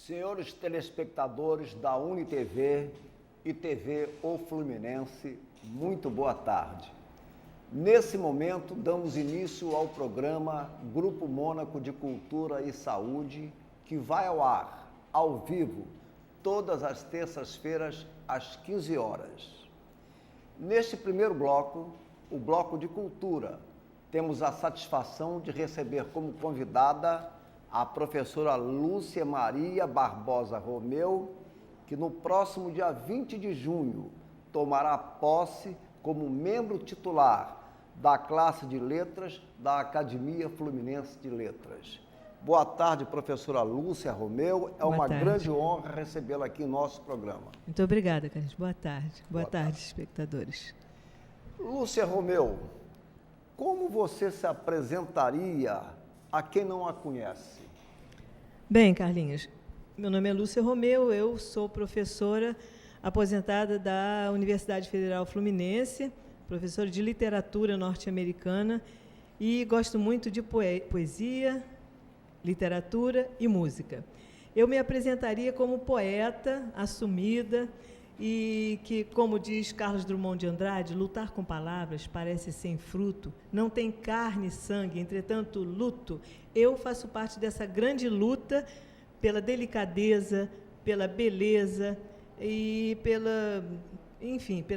Senhores telespectadores da UniTV e TV O Fluminense, muito boa tarde. Nesse momento, damos início ao programa Grupo Mônaco de Cultura e Saúde, que vai ao ar, ao vivo, todas as terças-feiras, às 15 horas. Neste primeiro bloco, o bloco de cultura, temos a satisfação de receber como convidada a professora Lúcia Maria Barbosa Romeu, que no próximo dia 20 de junho tomará posse como membro titular da classe de letras da Academia Fluminense de Letras. Boa tarde, professora Lúcia Romeu. É uma grande honra recebê-la aqui em nosso programa. Muito obrigada, Carlos. Boa tarde. Boa tarde, espectadores. Lúcia Romeu, como você se apresentaria a quem não a conhece? Bem, Carlinhos, meu nome é Lúcia Romeu, eu sou professora aposentada da Universidade Federal Fluminense, professora de literatura norte-americana e gosto muito de poesia, literatura e música. Eu me apresentaria como poeta assumida e que, como diz Carlos Drummond de Andrade, lutar com palavras parece sem fruto, não tem carne e sangue, entretanto luto. Eu faço parte dessa grande luta pela delicadeza, pela beleza e pela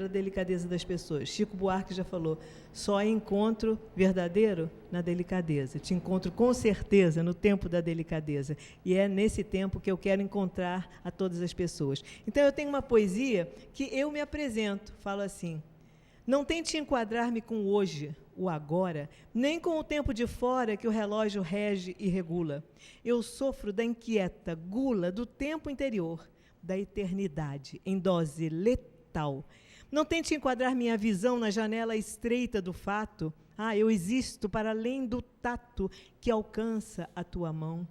delicadeza das pessoas. Chico Buarque já falou, só encontro verdadeiro na delicadeza. Te encontro com certeza no tempo da delicadeza. E é nesse tempo que eu quero encontrar a todas as pessoas. Então, eu tenho uma poesia que eu me apresento, falo assim, não tente enquadrar-me com o hoje, o agora, nem com o tempo de fora que o relógio rege e regula. Eu sofro da inquieta gula do tempo interior, da eternidade, em dose letal. Não tente enquadrar minha visão na janela estreita do fato. Eu existo para além do tato que alcança a tua mão.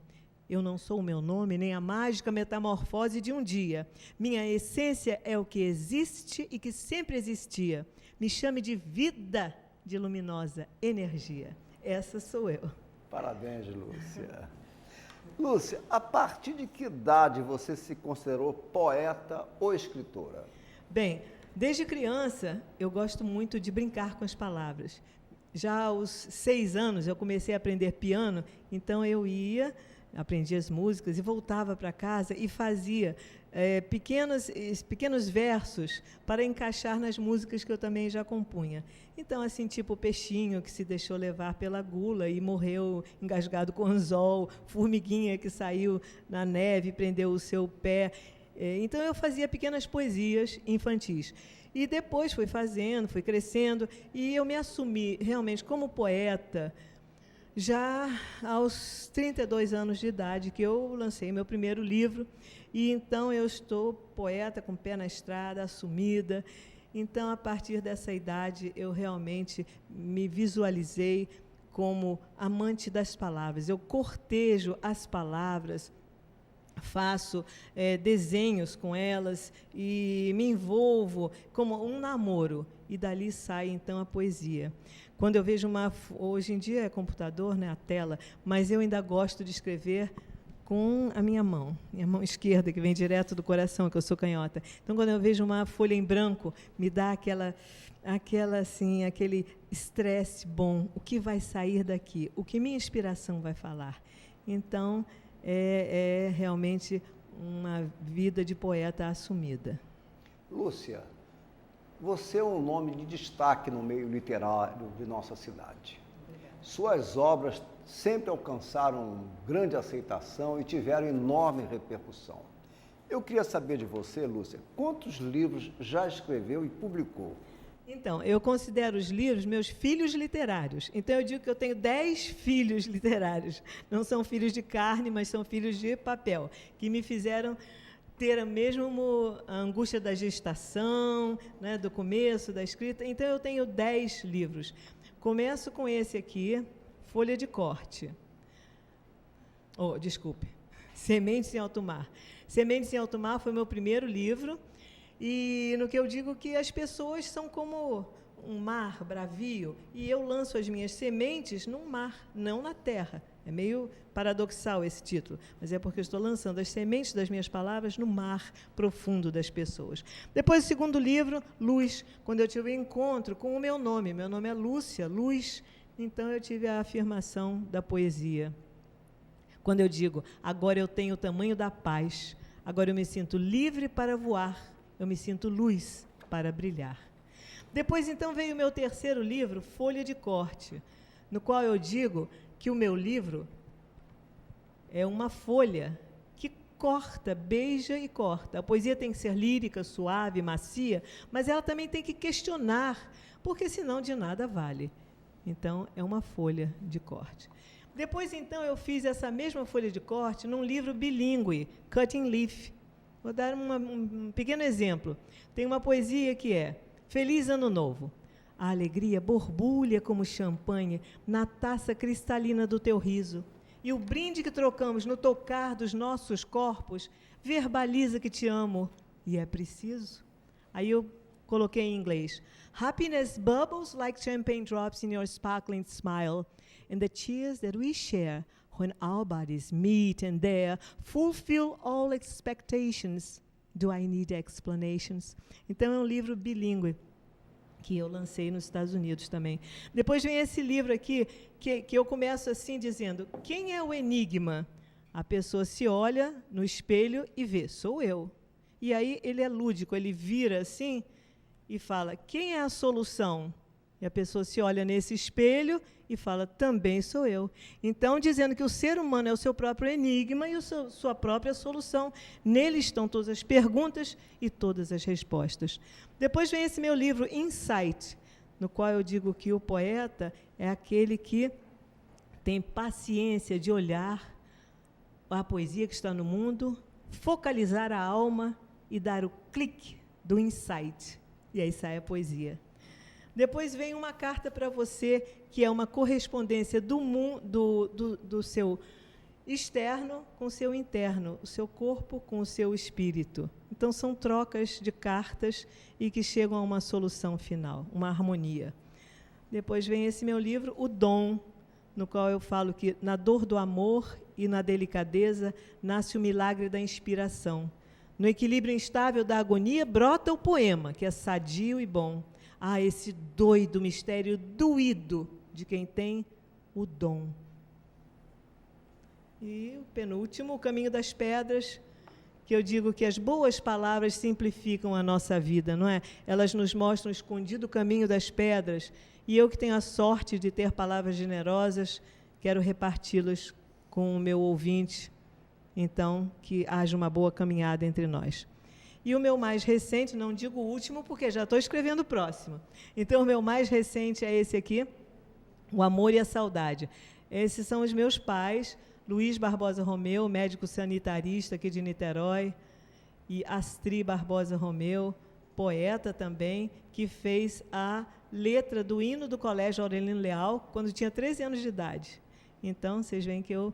Eu não sou o meu nome, nem a mágica metamorfose de um dia. Minha essência é o que existe e que sempre existia. Me chame de vida, de luminosa energia. Essa sou eu. Parabéns, Lúcia. Lúcia, a partir de que idade você se considerou poeta ou escritora? Bem, desde criança eu gosto muito de brincar com as palavras. Já aos 6 anos eu comecei a aprender piano, então eu aprendia as músicas e voltava para casa e fazia pequenos versos para encaixar nas músicas que eu também já compunha. Então, assim, tipo o peixinho que se deixou levar pela gula e morreu engasgado com anzol, formiguinha que saiu na neve e prendeu o seu pé. Então, eu fazia pequenas poesias infantis. E depois fui crescendo, e eu me assumi realmente como poeta já aos 32 anos de idade, que eu lancei meu primeiro livro, e então eu estou poeta com o pé na estrada, assumida. Então, a partir dessa idade, eu realmente me visualizei como amante das palavras. Eu cortejo as palavras, faço desenhos com elas e me envolvo como um namoro, e dali sai então a poesia. Quando eu vejo hoje em dia é computador, né, a tela, mas eu ainda gosto de escrever com a minha mão esquerda, que vem direto do coração, que eu sou canhota. Então, quando eu vejo uma folha em branco, me dá aquele estresse bom, o que vai sair daqui, o que minha inspiração vai falar. Então, é realmente uma vida de poeta assumida. Lúcia, você é um nome de destaque no meio literário de nossa cidade. Suas obras sempre alcançaram grande aceitação e tiveram enorme repercussão. Eu queria saber de você, Lúcia, quantos livros já escreveu e publicou? Então, eu considero os livros meus filhos literários. Então, eu digo que eu tenho 10 filhos literários. Não são filhos de carne, mas são filhos de papel, que me fizeram ter mesmo a angústia da gestação, né, do começo, da escrita. Então, eu tenho 10 livros. Começo com esse aqui, Folha de Corte. Sementes em Alto Mar. Sementes em Alto Mar foi meu primeiro livro. E no que eu digo que as pessoas são como um mar bravio, e eu lanço as minhas sementes num mar, não na terra. É meio paradoxal esse título, mas é porque eu estou lançando as sementes das minhas palavras no mar profundo das pessoas. Depois, o segundo livro, Luz, quando eu tive um encontro com o meu nome é Lúcia, Luz, então eu tive a afirmação da poesia. Quando eu digo, agora eu tenho o tamanho da paz, agora eu me sinto livre para voar, eu me sinto luz para brilhar. Depois, então, veio o meu terceiro livro, Folha de Corte, no qual eu digo que o meu livro é uma folha que corta, beija e corta. A poesia tem que ser lírica, suave, macia, mas ela também tem que questionar, porque senão de nada vale. Então, é uma folha de corte. Depois, então, eu fiz essa mesma folha de corte num livro bilíngue, Cutting Leaf. Vou dar um pequeno exemplo. Tem uma poesia que é Feliz Ano Novo. A alegria borbulha como champanhe na taça cristalina do teu riso. E o brinde que trocamos no tocar dos nossos corpos verbaliza que te amo. E é preciso. Aí eu coloquei em inglês. Happiness bubbles like champagne drops in your sparkling smile. And the cheers that we share when our bodies meet and there fulfill all expectations. Do I need explanations? Então, é um livro bilíngue que eu lancei nos Estados Unidos também. Depois vem esse livro aqui, que eu começo assim, dizendo, quem é o enigma? A pessoa se olha no espelho e vê, sou eu. E aí ele é lúdico, ele vira assim e fala, quem é a solução? E a pessoa se olha nesse espelho e fala, também sou eu. Então, dizendo que o ser humano é o seu próprio enigma e sua própria solução. Nele estão todas as perguntas e todas as respostas. Depois vem esse meu livro, Insight, no qual eu digo que o poeta é aquele que tem paciência de olhar a poesia que está no mundo, focalizar a alma e dar o clique do insight. E aí sai a poesia. Depois vem uma carta para você, que é uma correspondência do seu externo com o seu interno, o seu corpo com o seu espírito. Então, são trocas de cartas e que chegam a uma solução final, uma harmonia. Depois vem esse meu livro, O Dom, no qual eu falo que na dor do amor e na delicadeza nasce o milagre da inspiração. No equilíbrio instável da agonia brota o poema, que é sadio e bom. Ah, esse doido mistério doído de quem tem o dom. E o penúltimo, O Caminho das Pedras, que eu digo que as boas palavras simplificam a nossa vida, não é? Elas nos mostram o escondido caminho das pedras, e eu que tenho a sorte de ter palavras generosas, quero reparti-las com o meu ouvinte, então, que haja uma boa caminhada entre nós. E o meu mais recente, não digo o último, porque já estou escrevendo o próximo. Então, o meu mais recente é esse aqui, O Amor e a Saudade. Esses são os meus pais, Luiz Barbosa Romeu, médico sanitarista aqui de Niterói, e Astrid Barbosa Romeu, poeta também, que fez a letra do hino do Colégio Aurelino Leal quando tinha 13 anos de idade. Então, vocês veem que eu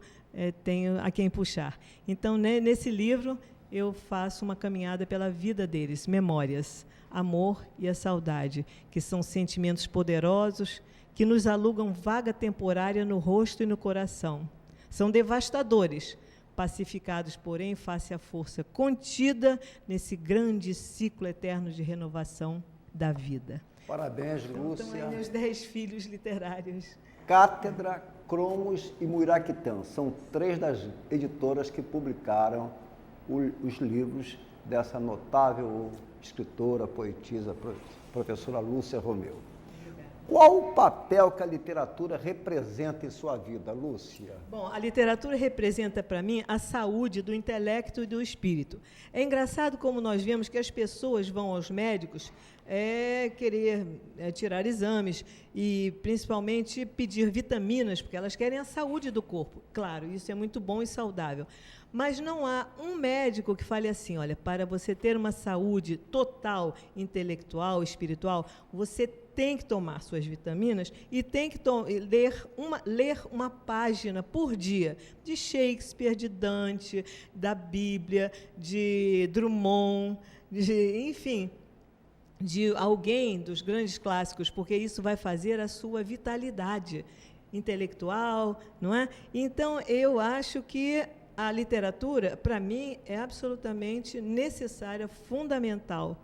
tenho a quem puxar. Então, nesse livro, eu faço uma caminhada pela vida deles, memórias, amor e a saudade, que são sentimentos poderosos que nos alugam vaga temporária no rosto e no coração. São devastadores, pacificados, porém, face à força contida nesse grande ciclo eterno de renovação da vida. Parabéns, Lúcia. Então, meus 10 filhos literários. Cátedra, Cromos e Muiraquitã são 3 das editoras que publicaram os livros dessa notável escritora, poetisa, professora Lúcia Romeu. Qual o papel que a literatura representa em sua vida, Lúcia? Bom, a literatura representa para mim a saúde do intelecto e do espírito. É engraçado como nós vemos que as pessoas vão aos médicos querer tirar exames e, principalmente, pedir vitaminas, porque elas querem a saúde do corpo. Claro, isso é muito bom e saudável. Mas não há um médico que fale assim, olha, para você ter uma saúde total, intelectual, espiritual, você tem que tomar suas vitaminas e tem que ler uma página por dia de Shakespeare, de Dante, da Bíblia, de Drummond, enfim, de alguém dos grandes clássicos, porque isso vai fazer a sua vitalidade. intelectual, não é? Então, eu acho que a literatura, para mim, é absolutamente necessária, fundamental.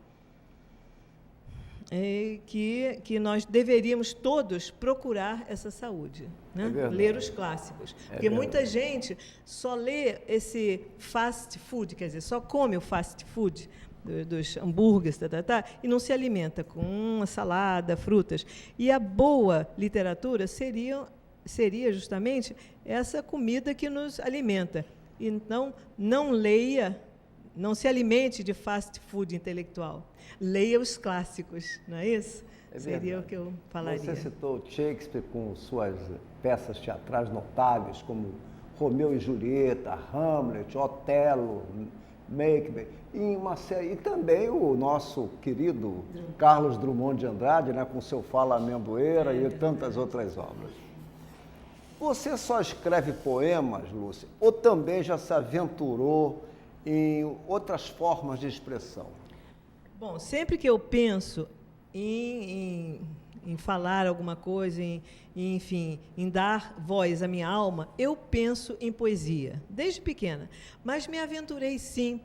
Que nós deveríamos todos procurar essa saúde, né? Ler os clássicos. Porque muita gente só lê esse fast food, quer dizer, só come o fast food dos hambúrgueres, e não se alimenta com uma salada, frutas. E a boa literatura seria justamente essa comida que nos alimenta. Então, não leia, não se alimente de fast food intelectual. Leia os clássicos, não é isso? Seria o que eu falaria. Você citou Shakespeare com suas peças teatrais notáveis, como Romeu e Julieta, Hamlet, Otelo, Macbeth, e também o nosso querido Carlos Drummond de Andrade, né, com seu Fala Amendoeira e tantas outras obras. Você só escreve poemas, Lúcia, ou também já se aventurou em outras formas de expressão? Bom, sempre que eu penso em falar alguma coisa, enfim, em dar voz à minha alma, eu penso em poesia, desde pequena. Mas me aventurei, sim,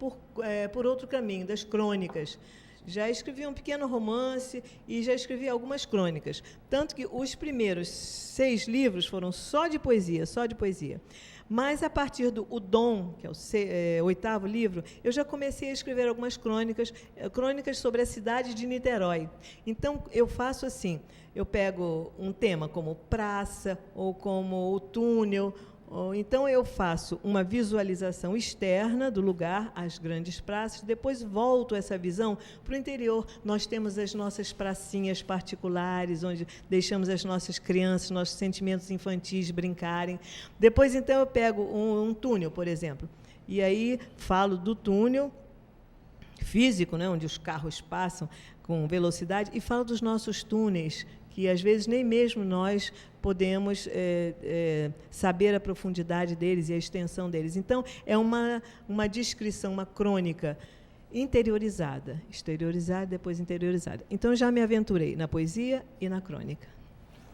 por outro caminho, das crônicas. Já escrevi um pequeno romance e já escrevi algumas crônicas. Tanto que os primeiros 6 livros foram só de poesia, só de poesia. Mas, a partir do O Dom, que é o 8º livro, eu já comecei a escrever algumas crônicas sobre a cidade de Niterói. Então, eu faço assim, eu pego um tema como praça, ou como o túnel, então eu faço uma visualização externa do lugar, as grandes praças, depois volto essa visão para o interior. Nós temos as nossas pracinhas particulares, onde deixamos as nossas crianças, nossos sentimentos infantis brincarem. Depois, então, eu pego um túnel, por exemplo, e aí falo do túnel físico, né, onde os carros passam com velocidade, e falo dos nossos túneis, que às vezes nem mesmo nós podemos saber a profundidade deles e a extensão deles. Então, é uma descrição, uma crônica interiorizada, exteriorizada, depois interiorizada. Então, já me aventurei na poesia e na crônica.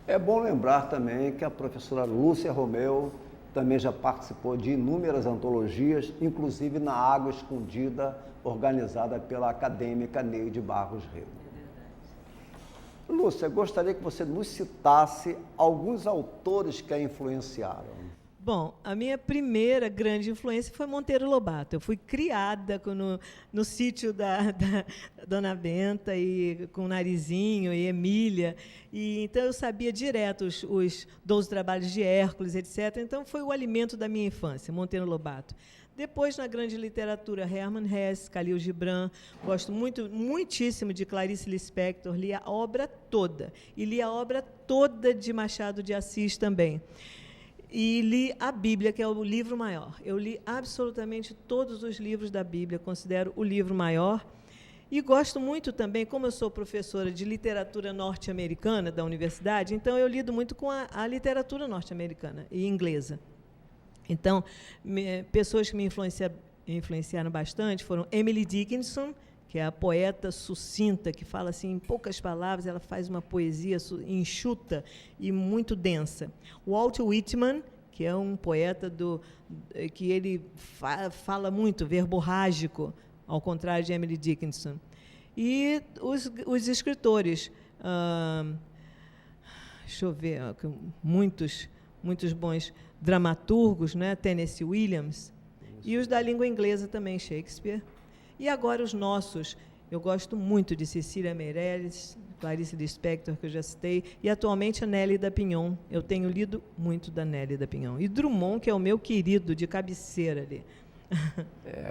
É bom lembrar também que a professora Lúcia Romeu também já participou de inúmeras antologias, inclusive na Água Escondida, organizada pela acadêmica Neide Barros Rego. Lúcia, gostaria que você nos citasse alguns autores que a influenciaram. Bom, a minha primeira grande influência foi Monteiro Lobato. Eu fui criada no sítio da Dona Benta, e com Narizinho e Emília, e então eu sabia direto os 12 trabalhos de Hércules, etc. Então, foi o alimento da minha infância, Monteiro Lobato. Depois, na grande literatura, Hermann Hesse, Khalil Gibran, gosto muitíssimo de Clarice Lispector, li a obra toda, e li a obra toda de Machado de Assis também. E li a Bíblia, que é o livro maior. Eu li absolutamente todos os livros da Bíblia, considero o livro maior. E gosto muito também, como eu sou professora de literatura norte-americana da universidade, então eu lido muito com a literatura norte-americana e inglesa. Então, pessoas que me influenciaram bastante foram Emily Dickinson, que é a poeta sucinta, que fala assim, em poucas palavras, ela faz uma poesia enxuta e muito densa. Walt Whitman, que é um poeta que ele fala muito, verborrágico, ao contrário de Emily Dickinson. E os escritores, deixa eu ver, muitos bons dramaturgos, né? Tennessee Williams, e os da língua inglesa também, Shakespeare. E agora os nossos, eu gosto muito de Cecília Meirelles, Clarice Lispector, que eu já citei, e atualmente a Nélida Pinhon. Eu tenho lido muito da Nélida Pinhon. E Drummond, que é o meu querido, de cabeceira ali.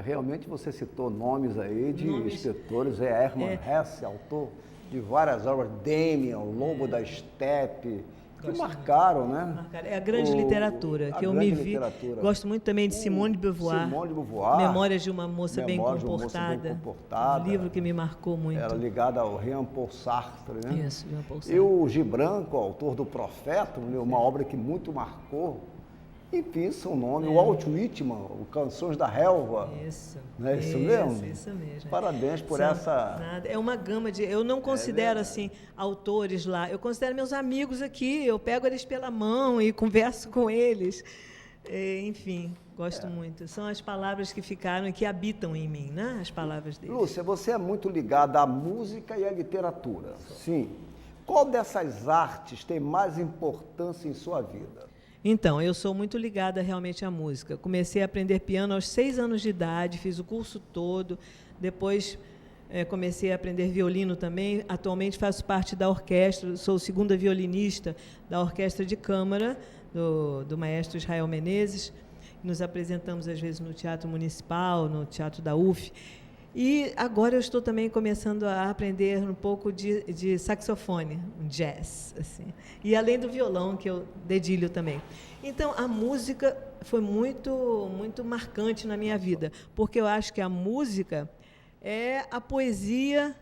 Realmente você citou nomes aí de escritores, Hermann Hesse, autor de várias obras, Demian, O Lobo da Estepe, que marcaram, né? É a grande literatura, que eu me vi. Gosto muito também de Simone de Beauvoir. Memórias de uma moça bem comportada. Um livro que me marcou muito. Era ligada ao Jean-Paul Sartre, né? Isso, Jean-Paul Sartre. E o Gibran, autor do Profeta, uma obra que muito marcou Enfim, seu nome, o Walt Whitman, o Canções da Relva. Isso. Não é isso mesmo? Isso mesmo. Parabéns por essa... Nada. É uma gama de... Eu não considero, assim, autores lá. Eu considero meus amigos aqui. Eu pego eles pela mão e converso com eles. Enfim, gosto muito. São as palavras que ficaram e que habitam em mim, né? As palavras deles. Lúcia, você é muito ligada à música e à literatura. Sim. Qual dessas artes tem mais importância em sua vida? Então, eu sou muito ligada realmente à música. Comecei a aprender piano aos 6 anos de idade, fiz o curso todo, depois comecei a aprender violino também. Atualmente faço parte da orquestra, sou segunda violinista da Orquestra de Câmara, do maestro Israel Menezes. Nos apresentamos, às vezes, no Teatro Municipal, no Teatro da UF. E agora eu estou também começando a aprender um pouco de saxofone, um jazz, assim. E além do violão, que eu dedilho também. Então, a música foi muito, muito marcante na minha vida, porque eu acho que a música é a poesia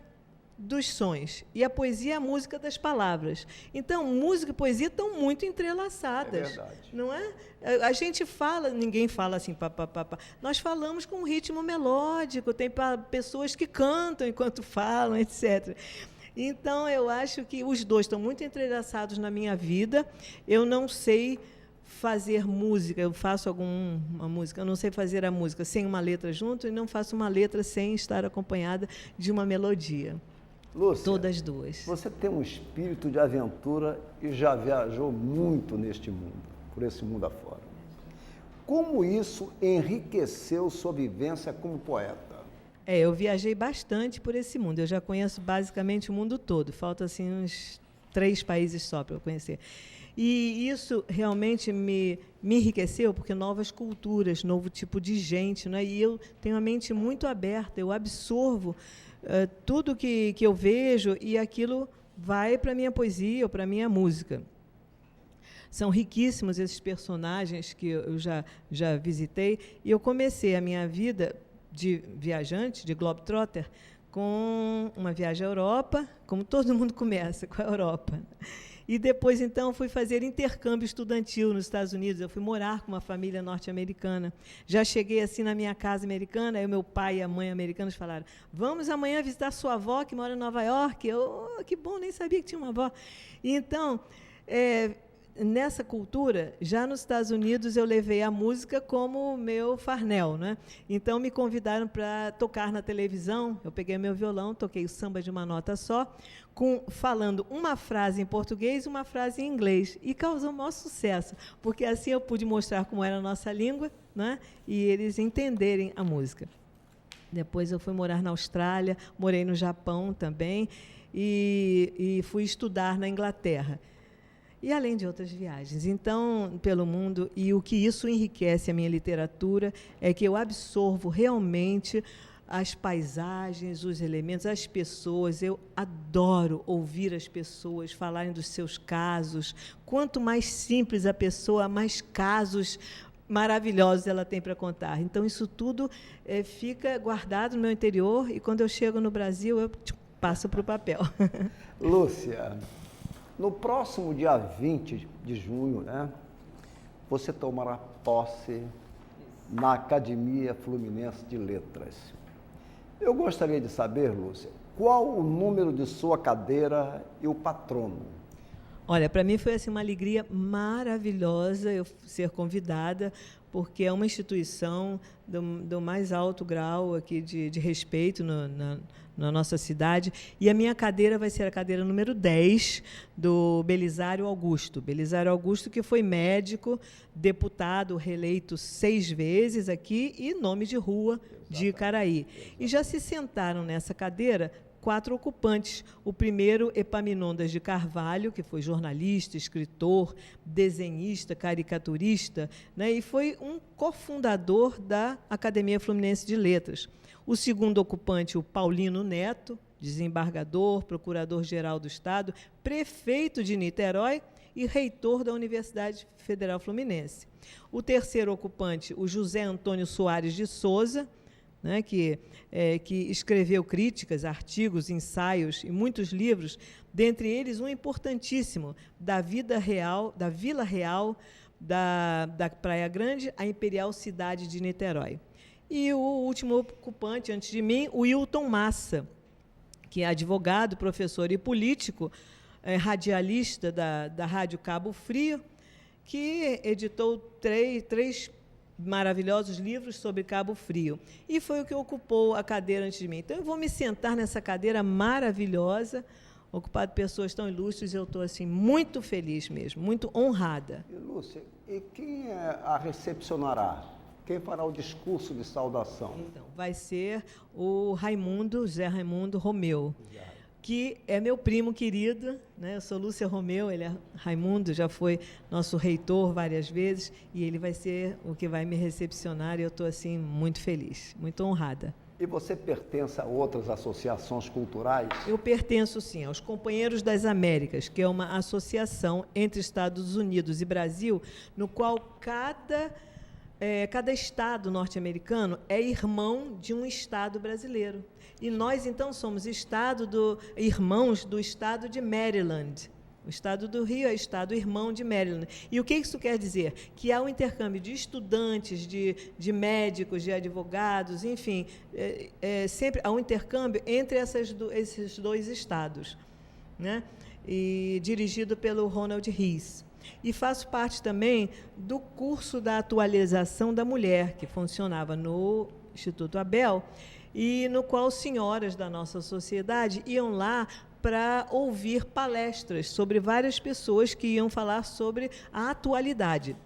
dos sons, e a poesia é a música das palavras. Então, música e poesia estão muito entrelaçadas. É verdade. Não é? A gente fala, ninguém fala assim, pá, pá, pá, pá. Nós falamos com um ritmo melódico, tem pessoas que cantam enquanto falam, etc. Então, eu acho que os dois estão muito entrelaçados na minha vida. Eu não sei fazer música, eu faço uma música, eu não sei fazer a música sem uma letra junto e não faço uma letra sem estar acompanhada de uma melodia. Lúcia, todas duas. Você tem um espírito de aventura e já viajou muito neste mundo, por esse mundo afora. Como isso enriqueceu sua vivência como poeta? Eu viajei bastante por esse mundo. Eu já conheço basicamente o mundo todo. Falta assim uns 3 países só para eu conhecer. E isso realmente me enriqueceu, porque novas culturas, novo tipo de gente, né? E eu tenho a mente muito aberta, eu absorvo tudo que eu vejo e aquilo vai para a minha poesia ou para a minha música. São riquíssimos esses personagens que eu já visitei, e eu comecei a minha vida de viajante, de globetrotter, com uma viagem à Europa, como todo mundo começa, com a Europa. E depois, então, fui fazer intercâmbio estudantil nos Estados Unidos. Eu fui morar com uma família norte-americana. Já cheguei assim na minha casa americana, aí o meu pai e a mãe americanos falaram: vamos amanhã visitar sua avó, que mora em Nova York. Eu, que bom, nem sabia que tinha uma avó. E, então, nessa cultura, já nos Estados Unidos, eu levei a música como meu farnel, né? Então, me convidaram para tocar na televisão. Eu peguei meu violão, toquei o samba de uma nota só, falando uma frase em português e uma frase em inglês. E causou o maior sucesso, porque assim eu pude mostrar como era a nossa língua, né? E eles entenderem a música. Depois eu fui morar na Austrália, morei no Japão também, e fui estudar na Inglaterra. E além de outras viagens. Então, pelo mundo, e o que isso enriquece a minha literatura é que eu absorvo realmente as paisagens, os elementos, as pessoas. Eu adoro ouvir as pessoas falarem dos seus casos. Quanto mais simples a pessoa, mais casos maravilhosos ela tem para contar. Então, isso tudo fica guardado no meu interior, e quando eu chego no Brasil, eu passo para o papel. Lúcia, no próximo dia 20 de junho, né, você tomará posse na Academia Fluminense de Letras. Eu gostaria de saber, Lúcia, qual o número de sua cadeira e o patrono? Olha, para mim foi assim, uma alegria maravilhosa eu ser convidada, porque é uma instituição do mais alto grau aqui de respeito na nossa cidade. E a minha cadeira vai ser a cadeira número 10 do Belisário Augusto. Belisário Augusto, que foi médico, deputado, reeleito 6 vezes aqui e nome de rua de Icaraí. E já se sentaram nessa cadeira 4 ocupantes. O primeiro, Epaminondas de Carvalho, que foi jornalista, escritor, desenhista, caricaturista, né, e foi um cofundador da Academia Fluminense de Letras. O segundo ocupante, o Paulino Neto, desembargador, procurador-geral do Estado, prefeito de Niterói e reitor da Universidade Federal Fluminense. O terceiro ocupante, o José Antônio Soares de Souza, né, que escreveu críticas, artigos, ensaios e muitos livros, dentre eles um importantíssimo, da Vila Real, da Praia Grande à Imperial Cidade de Niterói. E o último ocupante, antes de mim, o Wilton Massa, que é advogado, professor e político, radialista da Rádio Cabo Frio, que editou três maravilhosos livros sobre Cabo Frio. E foi o que ocupou a cadeira antes de mim. Então, eu vou me sentar nessa cadeira maravilhosa, ocupada por pessoas tão ilustres, e eu estou assim, muito feliz mesmo, muito honrada. E, Lúcia, e quem a recepcionará? Quem fará o discurso de saudação? Então, vai ser o José Raimundo Romeu, que é meu primo querido, né? Eu sou Lúcia Romeu, ele é Raimundo, já foi nosso reitor várias vezes, e ele vai ser o que vai me recepcionar, e eu estou assim, muito feliz, muito honrada. E você pertence a outras associações culturais? Eu pertenço, sim, aos Companheiros das Américas, que é uma associação entre Estados Unidos e Brasil, no qual cada estado norte-americano é irmão de um estado brasileiro. E nós, então, somos irmãos do estado de Maryland. O estado do Rio é o estado irmão de Maryland. E o que isso quer dizer? Que há um intercâmbio de estudantes, de médicos, de advogados, enfim, sempre há um intercâmbio entre esses dois estados, né? E dirigido pelo Ronald Rees. E faço parte também do curso da atualização da mulher, que funcionava no Instituto Abel, e no qual senhoras da nossa sociedade iam lá para ouvir palestras sobre várias pessoas que iam falar sobre a atualidade.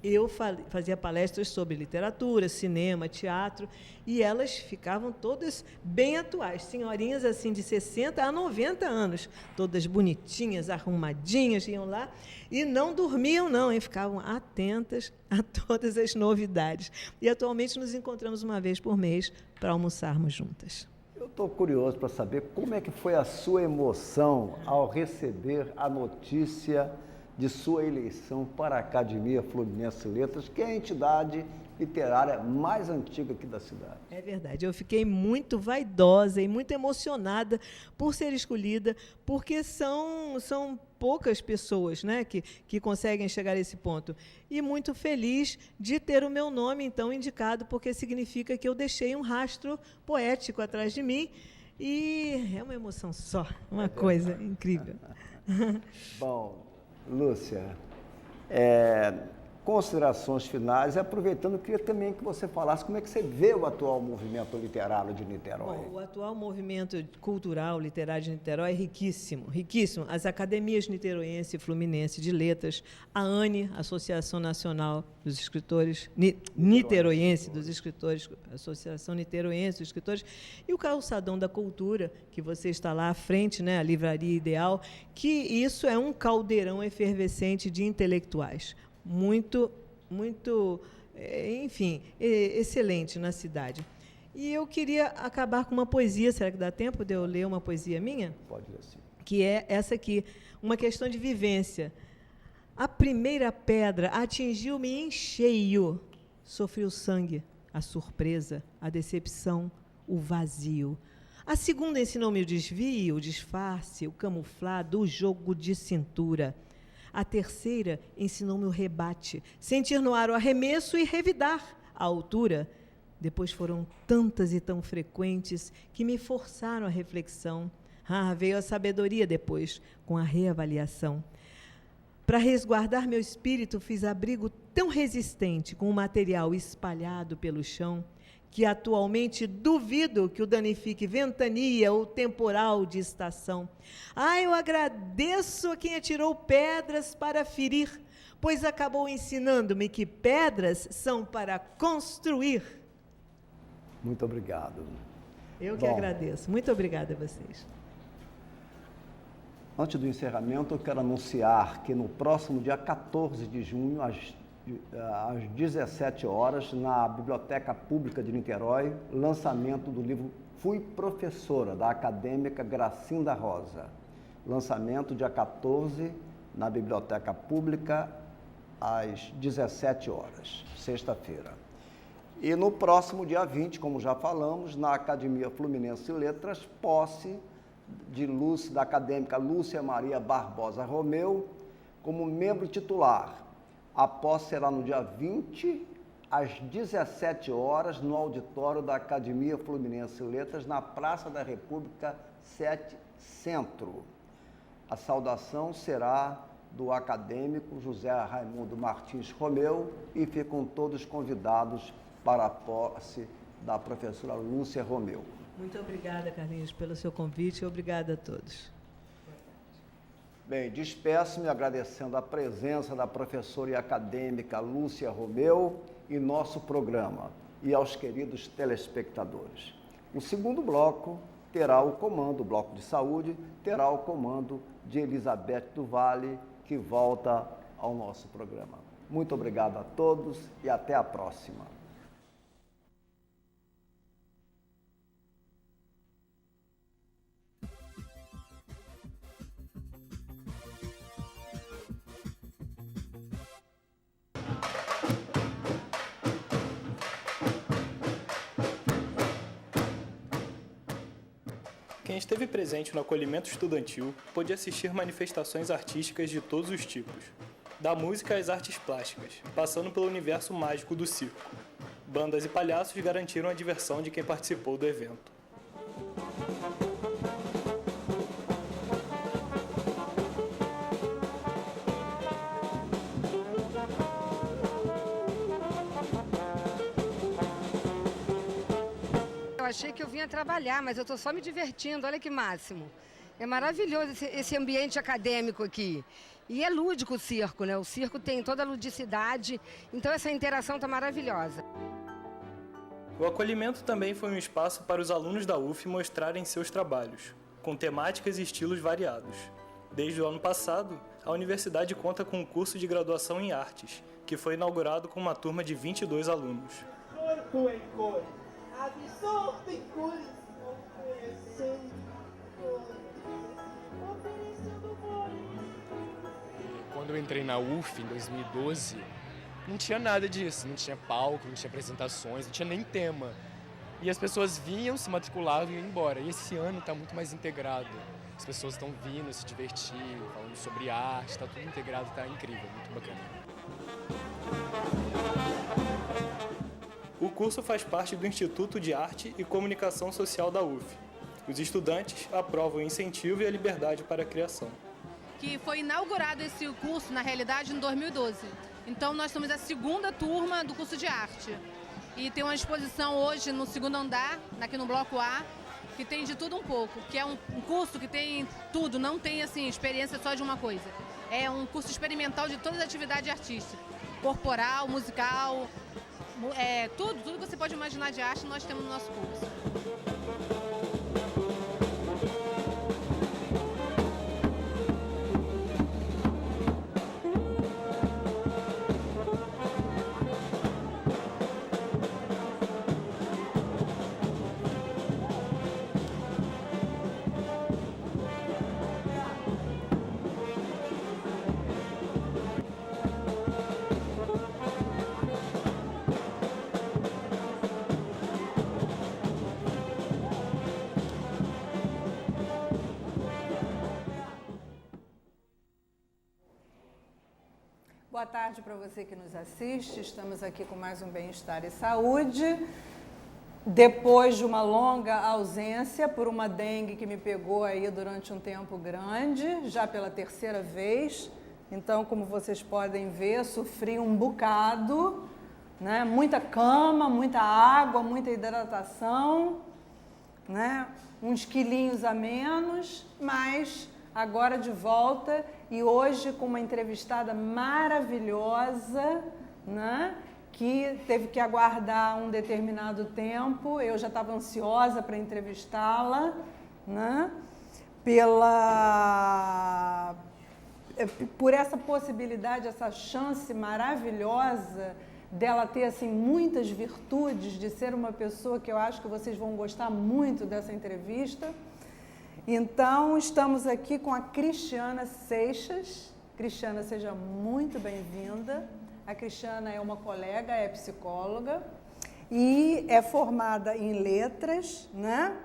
Eu fazia palestras sobre literatura, cinema, teatro, e elas ficavam todas bem atuais, senhorinhas assim de 60 a 90 anos, todas bonitinhas, arrumadinhas, iam lá e não dormiam não, e ficavam atentas a todas as novidades. E atualmente nos encontramos uma vez por mês para almoçarmos juntas. Eu estou curioso para saber como é que foi a sua emoção ao receber a notícia de sua eleição para a Academia Fluminense de Letras, que é a entidade literária mais antiga aqui da cidade. É verdade, eu fiquei muito vaidosa e muito emocionada por ser escolhida, porque são poucas pessoas, né, que conseguem chegar a esse ponto. E muito feliz de ter o meu nome, então, indicado, porque significa que eu deixei um rastro poético atrás de mim, e é uma emoção só, uma coisa incrível. Bom, Lúcia, considerações finais, aproveitando, eu queria também que você falasse como é que você vê o atual movimento literário de Niterói. Bom, o atual movimento cultural literário de Niterói é riquíssimo, riquíssimo. As academias niteroense e fluminense de letras, a ANE, Associação Nacional dos Escritores, Niteroense dos Escritores, Associação Niteroense dos Escritores, e o Calçadão da Cultura, que você está lá à frente, né, a Livraria Ideal, que isso é um caldeirão efervescente de intelectuais. Muito, enfim, excelente na cidade. E eu queria acabar com uma poesia, será que dá tempo de eu ler uma poesia minha? Pode ler, sim. Que é essa aqui, uma questão de vivência. A primeira pedra atingiu-me em cheio, sofri o sangue, a surpresa, a decepção, o vazio. A segunda ensinou-me o desvio, o disfarce, o camuflado, o jogo de cintura. A terceira ensinou-me o rebate, sentir no ar o arremesso e revidar a altura. Depois foram tantas e tão frequentes que me forçaram a reflexão. Veio a sabedoria depois, com a reavaliação. Para resguardar meu espírito, fiz abrigo tão resistente com o material espalhado pelo chão, que atualmente duvido que o danifique ventania ou temporal de estação. Eu agradeço a quem atirou pedras para ferir, pois acabou ensinando-me que pedras são para construir. Muito obrigado. Eu que agradeço. Muito obrigada a vocês. Antes do encerramento, eu quero anunciar que no próximo dia 14 de junho, às 17 horas, na Biblioteca Pública de Niterói, lançamento do livro Fui Professora, da acadêmica Gracinda Rosa. Lançamento dia 14, na Biblioteca Pública, às 17 horas, sexta-feira. E no próximo dia 20, como já falamos, na Academia Fluminense de Letras, posse da acadêmica Lúcia Maria Barbosa Romeu como membro titular. A posse será no dia 20, às 17 horas, no auditório da Academia Fluminense de Letras, na Praça da República 7 Centro. A saudação será do acadêmico José Raimundo Martins Romeu e ficam todos convidados para a posse da professora Lúcia Romeu. Muito obrigada, Carlinhos, pelo seu convite e obrigada a todos. Bem, despeço-me agradecendo a presença da professora e acadêmica Lúcia Romeu em nosso programa e aos queridos telespectadores. O segundo bloco terá o comando, o bloco de saúde, terá o comando de Elizabeth do Vale, que volta ao nosso programa. Muito obrigado a todos e até a próxima. Quem esteve presente no acolhimento estudantil pôde assistir manifestações artísticas de todos os tipos, da música às artes plásticas, passando pelo universo mágico do circo. Bandas e palhaços garantiram a diversão de quem participou do evento. Eu achei que eu vinha trabalhar, mas eu estou só me divertindo, olha que máximo. É maravilhoso esse ambiente acadêmico aqui. E é lúdico o circo, né? O circo tem toda a ludicidade, então essa interação está maravilhosa. O acolhimento também foi um espaço para os alunos da UF mostrarem seus trabalhos, com temáticas e estilos variados. Desde o ano passado, a universidade conta com um curso de graduação em artes, que foi inaugurado com uma turma de 22 alunos. Corpo em cor, absorto em cores, oferecendo cores, oferecendo cores. Quando eu entrei na UF em 2012, não tinha nada disso, não tinha palco, não tinha apresentações, não tinha nem tema. E as pessoas vinham, se matriculavam e iam embora. E esse ano está muito mais integrado. As pessoas estão vindo se divertir, falando sobre arte, está tudo integrado, está incrível, muito bacana. O curso faz parte do Instituto de Arte e Comunicação Social da UF. Os estudantes aprovam o incentivo e a liberdade para a criação. Que foi inaugurado esse curso, na realidade, em 2012. Então, nós somos a segunda turma do curso de arte. E tem uma exposição hoje no segundo andar, aqui no Bloco A, que tem de tudo um pouco, que é um curso que tem tudo, não tem assim, experiência só de uma coisa. É um curso experimental de todas as atividades artísticas, corporal, musical, tudo que você pode imaginar de arte nós temos no nosso curso. Boa tarde para você que nos assiste. Estamos aqui com mais um Bem-Estar e Saúde. Depois de uma longa ausência por uma dengue que me pegou aí durante um tempo grande, já pela terceira vez. Então, como vocês podem ver, sofri um bocado, né? Muita cama, muita água, muita hidratação, né? Uns quilinhos a menos, mas agora de volta e hoje com uma entrevistada maravilhosa, né? Que teve que aguardar um determinado tempo. Eu já estava ansiosa para entrevistá-la, né? Por essa possibilidade, essa chance maravilhosa dela ter assim muitas virtudes, de ser uma pessoa que eu acho que vocês vão gostar muito dessa entrevista. Então, estamos aqui com a Cristiana Seixas. Cristiana, seja muito bem-vinda. A Cristiana é uma colega, é psicóloga e é formada em letras, né?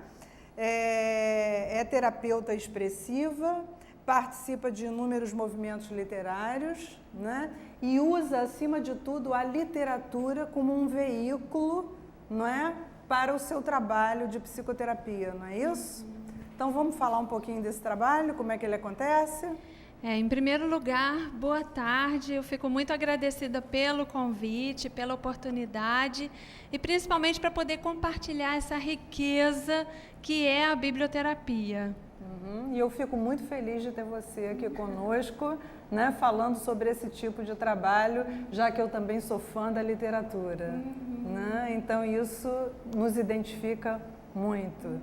É terapeuta expressiva, participa de inúmeros movimentos literários, né? E usa, acima de tudo, a literatura como um veículo, não é, para o seu trabalho de psicoterapia, não é isso? Então, vamos falar um pouquinho desse trabalho, como é que ele acontece? Em primeiro lugar, boa tarde. Eu fico muito agradecida pelo convite, pela oportunidade e principalmente para poder compartilhar essa riqueza que é a biblioterapia. E eu fico muito feliz de ter você aqui conosco, né, falando sobre esse tipo de trabalho, já que eu também sou fã da literatura. Né? Então, isso nos identifica muito.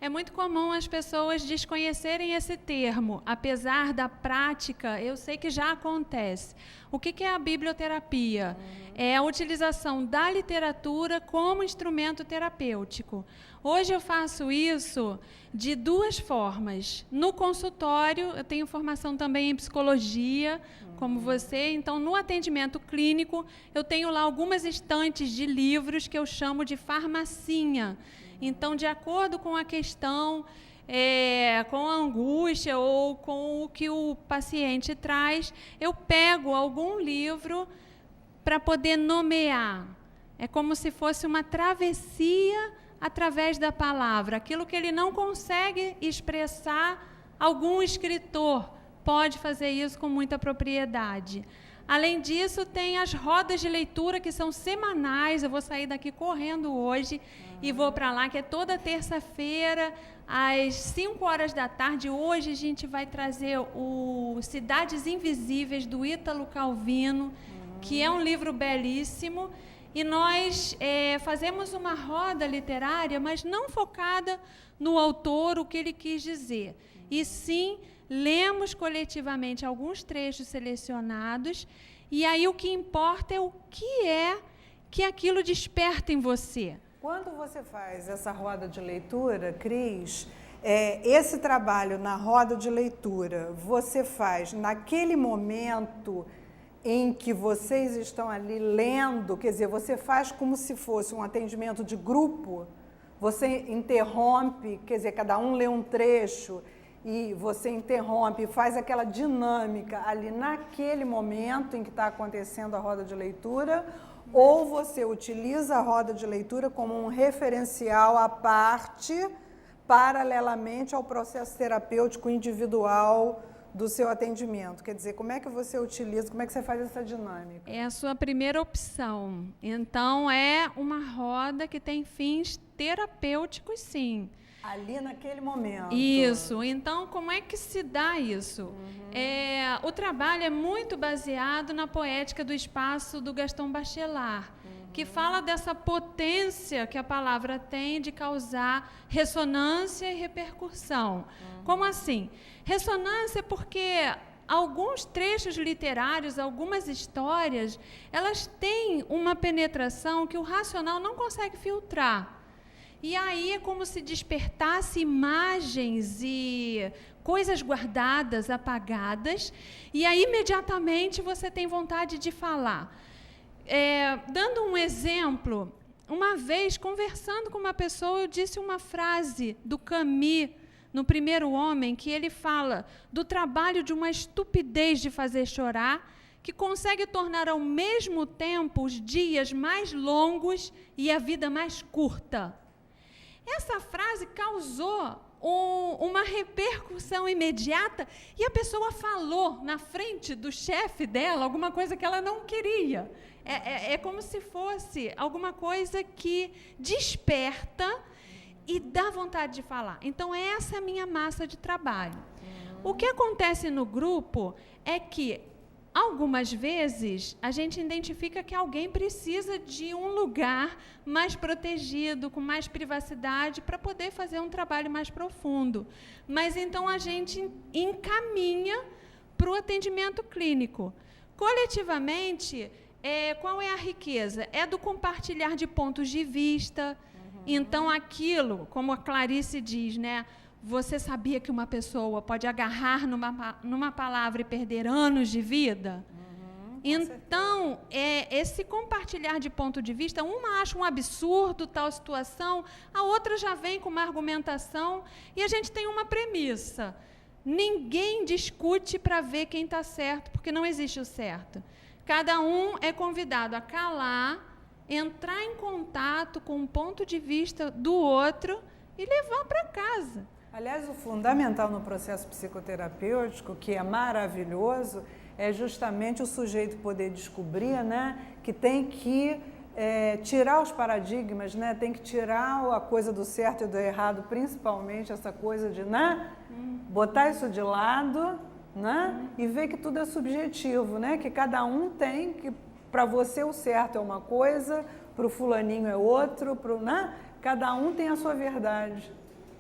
É muito comum as pessoas desconhecerem esse termo, apesar da prática, eu sei que já acontece. O que é a biblioterapia? É a utilização da literatura como instrumento terapêutico. Hoje eu faço isso de duas formas. No consultório, eu tenho formação também em psicologia, como você, então no atendimento clínico, eu tenho lá algumas estantes de livros que eu chamo de farmacinha. Então, de acordo com a questão, com a angústia ou com o que o paciente traz, eu pego algum livro para poder nomear. É como se fosse uma travessia através da palavra. Aquilo que ele não consegue expressar, algum escritor pode fazer isso com muita propriedade. Além disso, tem as rodas de leitura que são semanais. Eu vou sair daqui correndo hoje e vou para lá, que é toda terça-feira, às 5 horas da tarde. Hoje a gente vai trazer o Cidades Invisíveis, do Ítalo Calvino, que é um livro belíssimo. E nós fazemos uma roda literária, mas não focada no autor, o que ele quis dizer. E sim, lemos coletivamente alguns trechos selecionados, e aí o que importa é o que aquilo desperta em você. Quando você faz essa roda de leitura, Cris, esse trabalho na roda de leitura, você faz naquele momento em que vocês estão ali lendo, quer dizer, você faz como se fosse um atendimento de grupo, você interrompe, quer dizer, cada um lê um trecho, e você interrompe, faz aquela dinâmica ali naquele momento em que está acontecendo a roda de leitura, ou você utiliza a roda de leitura como um referencial à parte, paralelamente ao processo terapêutico individual do seu atendimento. Quer dizer, como é que você utiliza, como é que você faz essa dinâmica? É a sua primeira opção. Então, é uma roda que tem fins terapêuticos, sim. Ali naquele momento. Isso. Então, como é que se dá isso? O trabalho é muito baseado na poética do espaço do Gaston Bachelard, que fala dessa potência que a palavra tem de causar ressonância e repercussão. Como assim? Ressonância porque alguns trechos literários, algumas histórias, elas têm uma penetração que o racional não consegue filtrar. E aí é como se despertasse imagens e coisas guardadas, apagadas, e aí imediatamente você tem vontade de falar. Dando um exemplo, uma vez, conversando com uma pessoa, eu disse uma frase do Camus, no Primeiro Homem, que ele fala do trabalho de uma estupidez de fazer chorar, que consegue tornar ao mesmo tempo os dias mais longos e a vida mais curta. Essa frase causou uma repercussão imediata e a pessoa falou na frente do chefe dela alguma coisa que ela não queria. É como se fosse alguma coisa que desperta e dá vontade de falar. Então, essa é a minha massa de trabalho. O que acontece no grupo é que, algumas vezes, a gente identifica que alguém precisa de um lugar mais protegido, com mais privacidade, para poder fazer um trabalho mais profundo. Mas, então, a gente encaminha para o atendimento clínico. Coletivamente, qual é a riqueza? É do compartilhar de pontos de vista. Então, aquilo, como a Clarice diz, né? Você sabia que uma pessoa pode agarrar numa palavra e perder anos de vida? Então, esse compartilhar de ponto de vista, uma acha um absurdo tal situação, a outra já vem com uma argumentação, e a gente tem uma premissa. ninguém discute para ver quem está certo, porque não existe o certo. Cada um é convidado a calar, entrar em contato com o ponto de vista do outro e levar para casa. Aliás, o fundamental no processo psicoterapêutico, que é maravilhoso, é justamente o sujeito poder descobrir, né, que tem que tirar os paradigmas, né, tem que tirar a coisa do certo e do errado, principalmente essa coisa de, né, botar isso de lado, né, e ver que tudo é subjetivo, né, que cada um tem que, para você o certo é uma coisa, para o fulaninho é outro, né, cada um tem a sua verdade.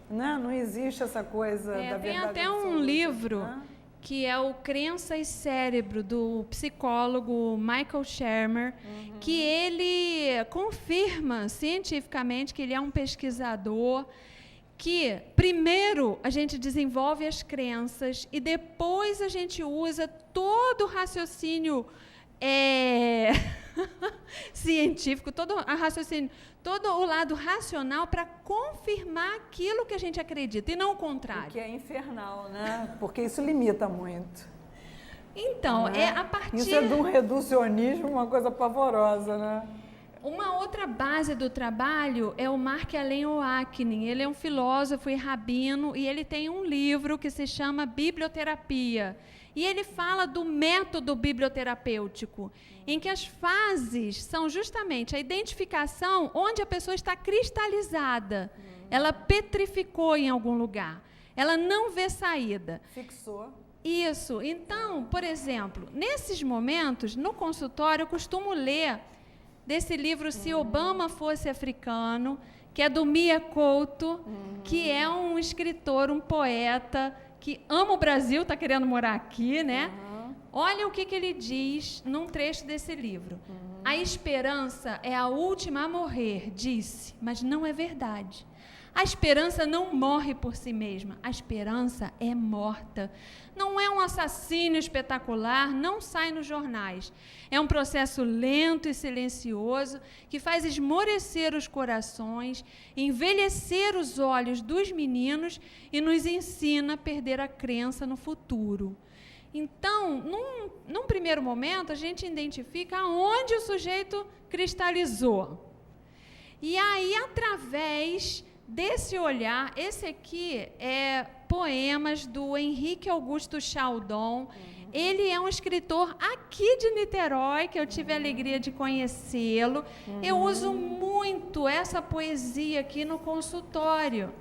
Não existe essa coisa da verdade. Tem até absoluta, um livro, né? Que é o Crença e Cérebro, do psicólogo Michael Shermer, que ele confirma cientificamente que ele é um pesquisador, que primeiro a gente desenvolve as crenças e depois a gente usa todo o raciocínio científico, todo o lado racional para confirmar aquilo que a gente acredita, e não o contrário. O que é infernal, né? Porque isso limita muito. Então, a partir... Isso é de um reducionismo, uma coisa pavorosa, né? Uma outra base do trabalho é o Mark Allen Oaknin. Ele é um filósofo e rabino, e ele tem um livro que se chama Biblioterapia. E ele fala do método biblioterapêutico, em que as fases são justamente a identificação onde a pessoa está cristalizada. Ela petrificou em algum lugar. Ela não vê saída. Fixou. Isso. Então, por exemplo, nesses momentos, no consultório, eu costumo ler desse livro Se Obama Fosse Africano, que é do Mia Couto, que é um escritor, um poeta, que ama o Brasil, está querendo morar aqui, né? Olha o que ele diz num trecho desse livro. A esperança é a última a morrer, disse, mas não é verdade. A esperança não morre por si mesma, a esperança é morta. Não é um assassínio espetacular, não sai nos jornais. É um processo lento e silencioso que faz esmorecer os corações, envelhecer os olhos dos meninos e nos ensina a perder a crença no futuro. Então, num primeiro momento, a gente identifica aonde o sujeito cristalizou. E aí, através desse olhar, esse aqui é poemas do Henrique Augusto Chaldon. Ele é um escritor aqui de Niterói, que eu tive a alegria de conhecê-lo. Eu uso muito essa poesia aqui no consultório,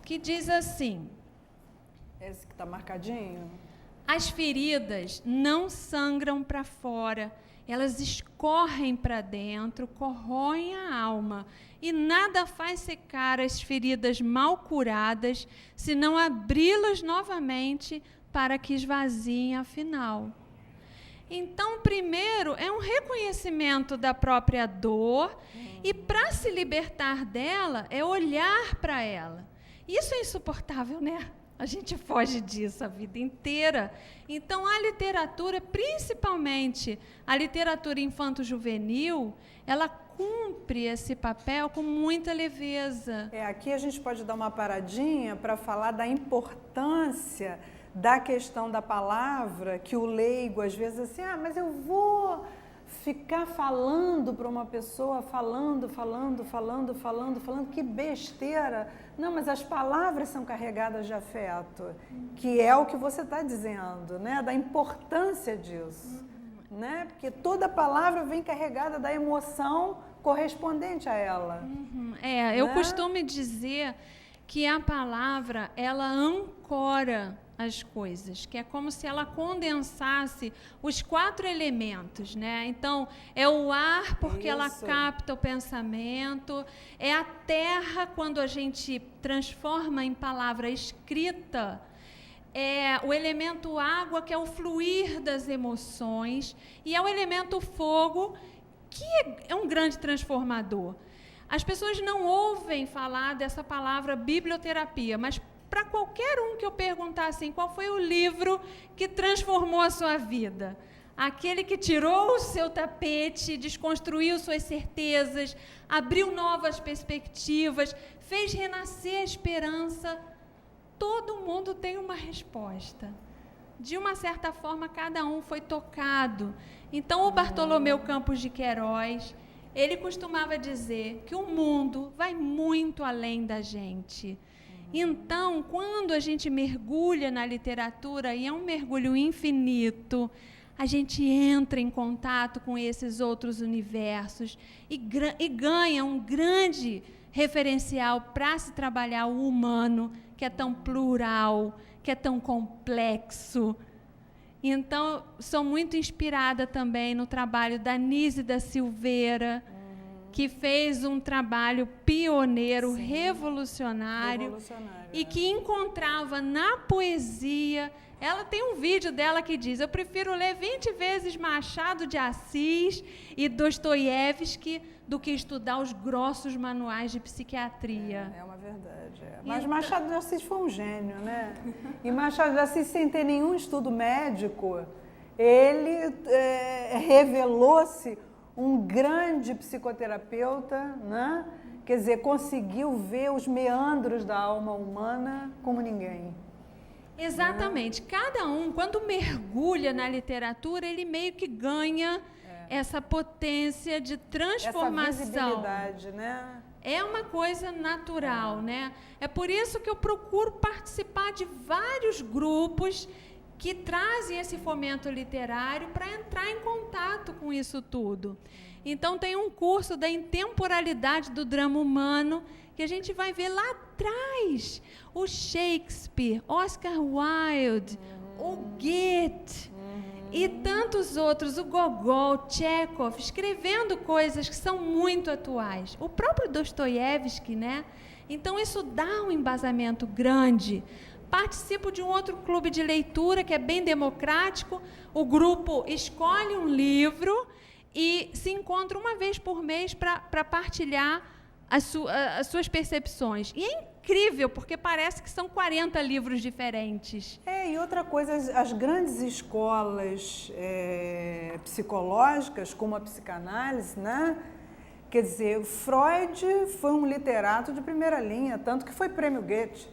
que diz assim... Esse que está marcadinho? As feridas não sangram para fora, elas escorrem para dentro, corroem a alma, e nada faz secar as feridas mal curadas, senão abri-las novamente para que esvaziem afinal. Então, primeiro, é um reconhecimento da própria dor, e para se libertar dela, é olhar para ela. Isso é insuportável, né? A gente foge disso a vida inteira. Então, a literatura, principalmente a literatura infanto-juvenil, ela cumpre esse papel com muita leveza. Aqui a gente pode dar uma paradinha para falar da importância da questão da palavra, que o leigo, às vezes, assim, mas eu vou ficar falando para uma pessoa, falando, que besteira. Não, mas as palavras são carregadas de afeto, que é o que você está dizendo, né? Da importância disso, né? Porque toda palavra vem carregada da emoção correspondente a ela. Eu costumo dizer que a palavra, ela ancora as coisas, que é como se ela condensasse os 4 elementos, né? Então, é o ar, porque ela capta o pensamento, é a terra, quando a gente transforma em palavra escrita, é o elemento água, que é o fluir das emoções, e é o elemento fogo, que é um grande transformador. As pessoas não ouvem falar dessa palavra biblioterapia, mas para qualquer um que eu perguntar assim, qual foi o livro que transformou a sua vida? Aquele que tirou o seu tapete, desconstruiu suas certezas, abriu novas perspectivas, fez renascer a esperança. todo mundo tem uma resposta. De uma certa forma, cada um foi tocado. Então, o Bartolomeu Campos de Queiroz, ele costumava dizer que o mundo vai muito além da gente. Então, quando a gente mergulha na literatura, e é um mergulho infinito, a gente entra em contato com esses outros universos e ganha um grande referencial para se trabalhar o humano, que é tão plural, que é tão complexo. Então, sou muito inspirada também no trabalho da Nise da Silveira, que fez um trabalho pioneiro, revolucionário, e que encontrava na poesia. Ela tem um vídeo dela que diz: eu prefiro ler 20 vezes Machado de Assis e Dostoiévski do que estudar os grossos manuais de psiquiatria. É uma verdade. Mas Machado de Assis foi um gênio, né? E Machado de Assis, sem ter nenhum estudo médico, ele revelou-se um grande psicoterapeuta, né? Quer dizer, conseguiu ver os meandros da alma humana como ninguém. Exatamente. Cada um, quando mergulha na literatura, ele meio que ganha essa potência de transformação. Essa visibilidade, né? É uma coisa natural, né? É por isso que eu procuro participar de vários grupos que trazem esse fomento literário para entrar em contato com isso tudo. Então, tem um curso da intemporalidade do drama humano, que a gente vai ver lá atrás o Shakespeare, Oscar Wilde, o Goethe e tantos outros, o Gogol, Chekhov, escrevendo coisas que são muito atuais. O próprio Dostoiévski, né? Então, isso dá um embasamento grande. Participo de um outro clube de leitura que é bem democrático. O grupo escolhe um livro e se encontra uma vez por mês para partilhar as suas percepções. E é incrível, porque parece que são 40 livros diferentes. E outra coisa, as grandes escolas psicológicas, como a psicanálise, né? Quer dizer, Freud foi um literato de primeira linha, tanto que foi prêmio Goethe.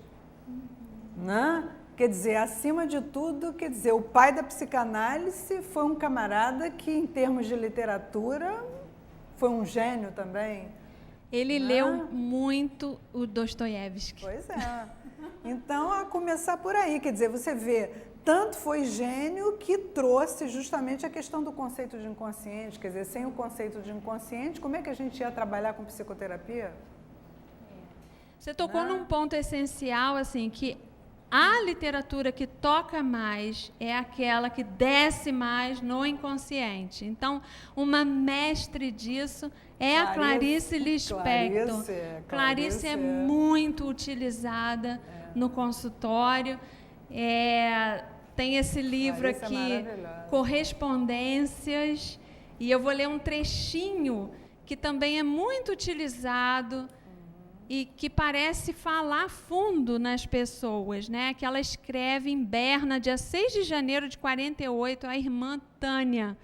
Né? Quer dizer, acima de tudo, quer dizer, o pai da psicanálise foi um camarada que, em termos de literatura, foi um gênio também. Ele leu muito o Dostoiévski. Pois é. Então, a começar por aí, quer dizer, você vê, tanto foi gênio que trouxe justamente a questão do conceito de inconsciente. Quer dizer, sem o conceito de inconsciente, como é que a gente ia trabalhar com psicoterapia? Você tocou num ponto essencial, assim, que a literatura que toca mais é aquela que desce mais no inconsciente. Então, uma mestre disso é a Clarice Lispector. Clarice é muito utilizada no consultório. Tem esse livro aqui, Correspondências, e eu vou ler um trechinho que também é muito utilizado e que parece falar fundo nas pessoas, né? Que ela escreve em Berna, dia 6 de janeiro de 48, a irmã Tânia,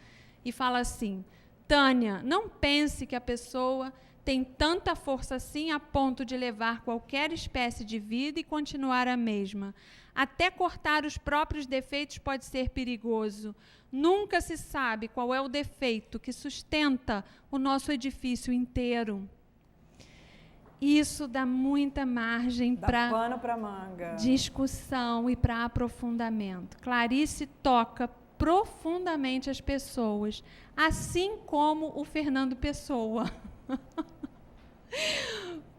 e fala assim: Tânia, não pense que a pessoa tem tanta força assim a ponto de levar qualquer espécie de vida e continuar a mesma. Até cortar os próprios defeitos pode ser perigoso. Nunca se sabe qual é o defeito que sustenta o nosso edifício inteiro. Isso dá muita margem para discussão e para aprofundamento. Clarice toca profundamente as pessoas, assim como o Fernando Pessoa.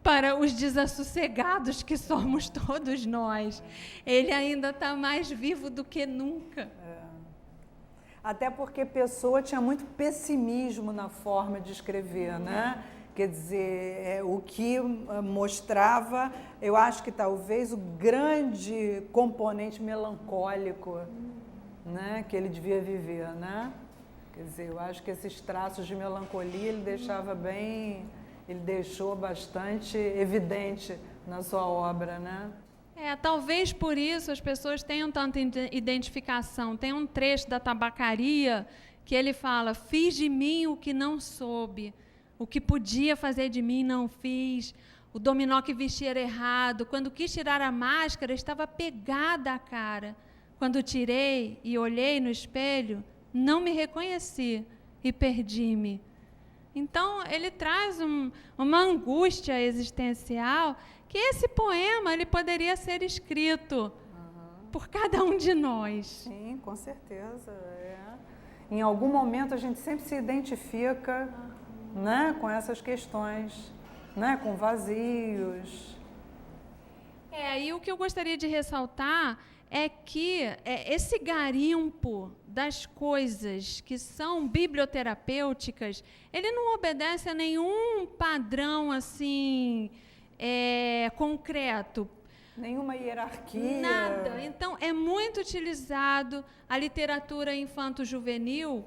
Para os desassossegados que somos todos nós. Ele ainda está mais vivo do que nunca. Até porque Pessoa tinha muito pessimismo na forma de escrever, né? Quer dizer, o que mostrava, eu acho que talvez o grande componente melancólico, né, que ele devia viver, né? Quer dizer, eu acho que esses traços de melancolia ele deixou bastante evidente na sua obra, né? Talvez por isso as pessoas tenham tanta identificação. Tem um trecho da Tabacaria que ele fala: fiz de mim o que não soube. O que podia fazer de mim não fiz. o dominó que vesti era errado. Quando quis tirar a máscara, estava pegada à cara. Quando tirei e olhei no espelho, não me reconheci e perdi-me. Então, ele traz uma angústia existencial que esse poema ele poderia ser escrito por cada um de nós. Sim, com certeza. Em algum momento a gente sempre se identifica, né, com essas questões, né, com vazios. E o que eu gostaria de ressaltar é que esse garimpo das coisas que são biblioterapêuticas, ele não obedece a nenhum padrão assim concreto. Nenhuma hierarquia. Nada. Então, é muito utilizado a literatura infanto-juvenil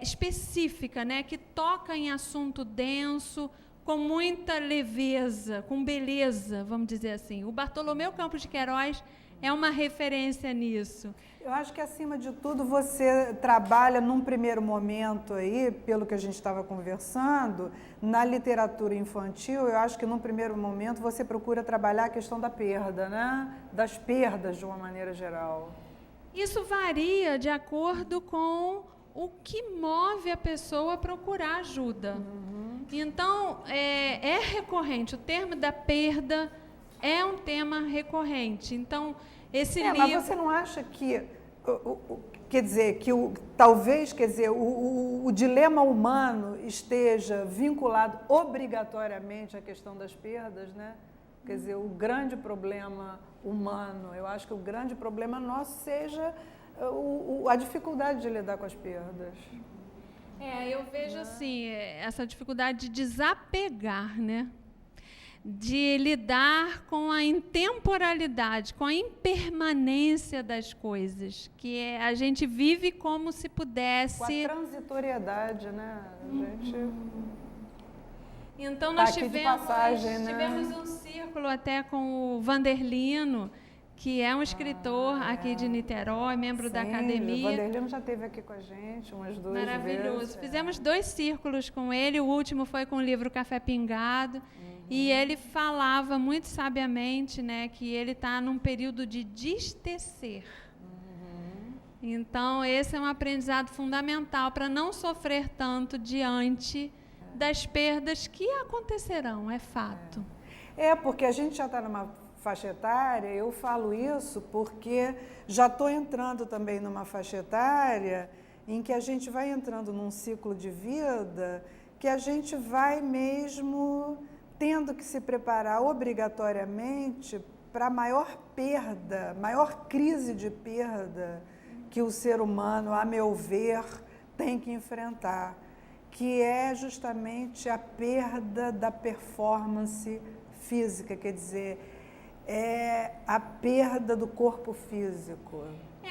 específica, né, que toca em assunto denso, com muita leveza, com beleza, vamos dizer assim. O Bartolomeu Campos de Queiroz é uma referência nisso. Eu acho que, acima de tudo, você trabalha num primeiro momento aí, pelo que a gente estava conversando, na literatura infantil, eu acho que num primeiro momento você procura trabalhar a questão da perda, né? Das perdas de uma maneira geral. Isso varia de acordo com o que move a pessoa a procurar ajuda. Então, é recorrente, o termo da perda é um tema recorrente. Então, esse livro... Mas você não acha que, quer dizer, que talvez, quer dizer, o dilema humano esteja vinculado obrigatoriamente à questão das perdas, né? Quer dizer, o grande problema humano, eu acho que o grande problema nosso seja a dificuldade de lidar com as perdas. Eu vejo assim, essa dificuldade de desapegar, né? De lidar com a intemporalidade, com a impermanência das coisas, que a gente vive como se pudesse... Com a transitoriedade, né? Então, nós tivemos um círculo até com o Vanderlino, que é um escritor aqui de Niterói, membro da academia. O Vanderlino já esteve aqui com a gente umas 2 vezes. Maravilhoso. Fizemos 2 círculos com ele, o último foi com o livro Café Pingado, e ele falava muito sabiamente, né, que ele está num período de destecer. Então, esse é um aprendizado fundamental para não sofrer tanto diante das perdas que acontecerão, é fato. Porque a gente já está numa faixa etária, eu falo isso porque já estou entrando também numa faixa etária em que a gente vai entrando num ciclo de vida que a gente vai mesmo tendo que se preparar obrigatoriamente para a maior perda, maior crise de perda que o ser humano, a meu ver, tem que enfrentar, que é justamente a perda da performance física, quer dizer, é a perda do corpo físico.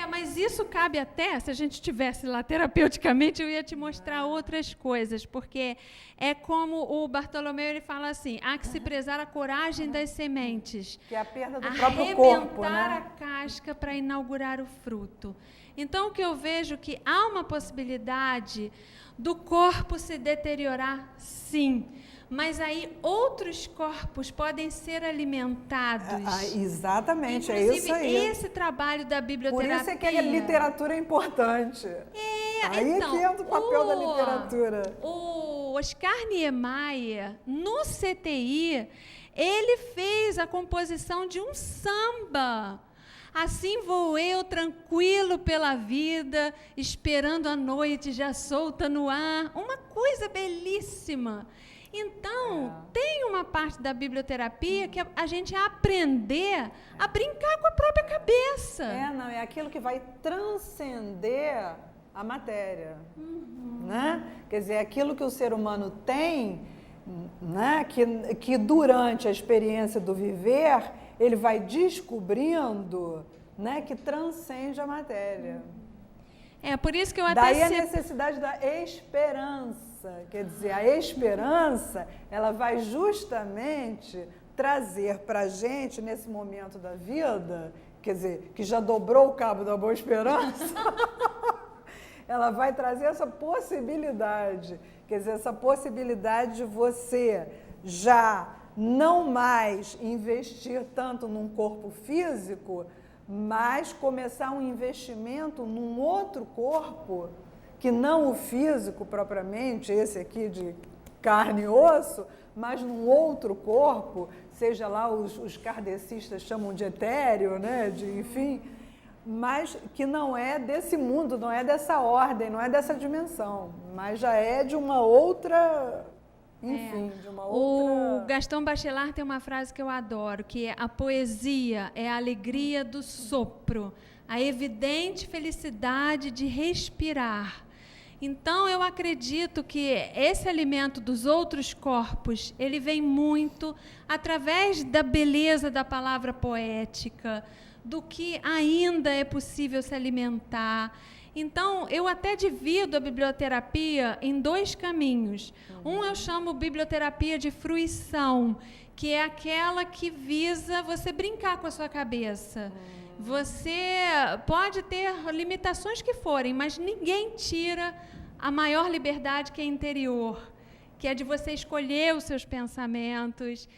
Mas isso cabe até, se a gente estivesse lá terapeuticamente, eu ia te mostrar outras coisas, porque é como o Bartolomeu, ele fala assim, há que se prezar a coragem das sementes. Que é a perda do próprio corpo, né? Arrebentar a casca para inaugurar o fruto. Então, o que eu vejo que há uma possibilidade do corpo se deteriorar, sim, mas aí outros corpos podem ser alimentados. Exatamente, inclusive, é isso aí. Esse trabalho da biblioterapia... Por isso é que a literatura é importante. Aí então, é que entra o papel da literatura. O Oscar Niemeyer, no CTI, ele fez a composição de um samba. Assim vou eu, tranquilo pela vida, esperando a noite já solta no ar. Uma coisa belíssima. Então, tem uma parte da biblioterapia que a gente aprender a brincar com a própria cabeça. É aquilo que vai transcender a matéria. Né? Quer dizer, aquilo que o ser humano tem, né? que durante a experiência do viver, ele vai descobrindo, né? Que transcende a matéria. Por isso que eu até... Daí a necessidade da esperança. Quer dizer, a esperança, ela vai justamente trazer para a gente, nesse momento da vida, quer dizer, que já dobrou o cabo da boa esperança, ela vai trazer essa possibilidade, quer dizer, essa possibilidade de você já não mais investir tanto num corpo físico, mas começar um investimento num outro corpo, que não o físico propriamente, esse aqui de carne e osso, mas num outro corpo, seja lá os kardecistas chamam de etéreo, né? enfim, mas que não é desse mundo, não é dessa ordem, não é dessa dimensão, mas já é de uma outra... Enfim, de uma outra... O Gaston Bachelard tem uma frase que eu adoro, que é: a poesia é a alegria do sopro, a evidente felicidade de respirar. Então, eu acredito que esse alimento dos outros corpos, ele vem muito através da beleza da palavra poética, do que ainda é possível se alimentar. Então, eu até divido a biblioterapia em 2 caminhos. Um eu chamo biblioterapia de fruição, que é aquela que visa você brincar com a sua cabeça. Você pode ter limitações que forem, mas ninguém tira a maior liberdade que é interior, que é de você escolher os seus pensamentos,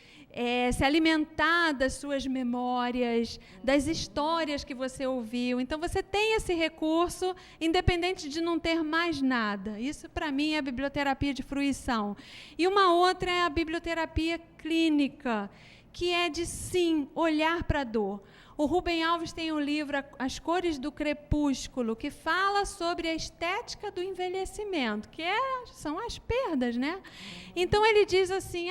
se alimentar das suas memórias, das histórias que você ouviu. Então, você tem esse recurso, independente de não ter mais nada. Isso, para mim, é a biblioterapia de fruição. E uma outra é a biblioterapia clínica, que é de, sim, olhar para a dor. O Rubem Alves tem um livro, As Cores do Crepúsculo, que fala sobre a estética do envelhecimento, que são as perdas, né? Então, ele diz assim,